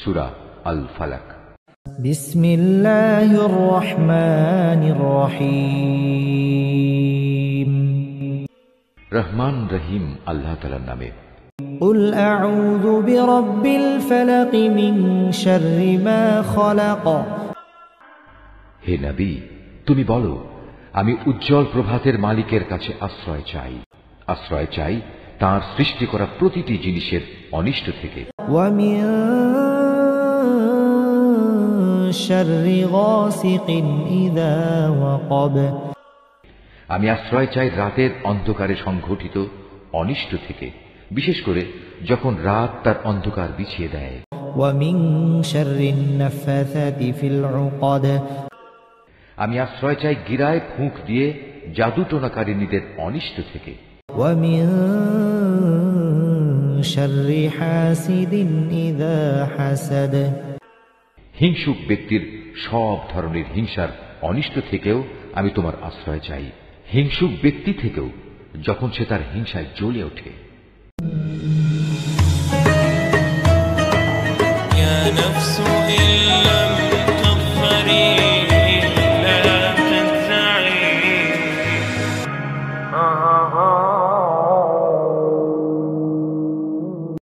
সূরা আল ফালাক। বিসমিল্লাহির রহমানির রহিম। রহমান রহিম আল্লাহ তাআলার নামে। কুল আউযু বিরাব্বিল ফালাক মিন শাররি মা খালাক। হে নবী, তুমি বলো, আমি উজ্জ্বল প্রভাতের মালিকের কাছে আশ্রয় চাই তাঁর সৃষ্টি করা প্রতিটি জিনিসের অনিষ্ট থেকে। ওয়া মিন শাররি গাসিকিন ইযা ওয়াকাব। আমি আশ্রয় চাই রাতের অন্ধকারে সংঘটিত অনিষ্ট থেকে, বিশেষ করে যখন রাত তার অন্ধকার বিছিয়ে দেয়। ওয়া মিন শাররিন নাফাসাতি ফিল উকাদ। আমি আশ্রয় চাই গিরায় ফুঁক দিয়ে জাদুটোনাকারিনীদের অনিষ্ট থেকে। ওয়া মিন শাররি হাসিদিন ইযা হাসাদ। হিংসুক ব্যক্তির সব ধরনের হিংসার অনিষ্ট থেকেও আমি তোমার আশ্রয় চাই, হিংসুক ব্যক্তি থেকেও যখন সে তার হিংসায় জ্বলে ওঠে।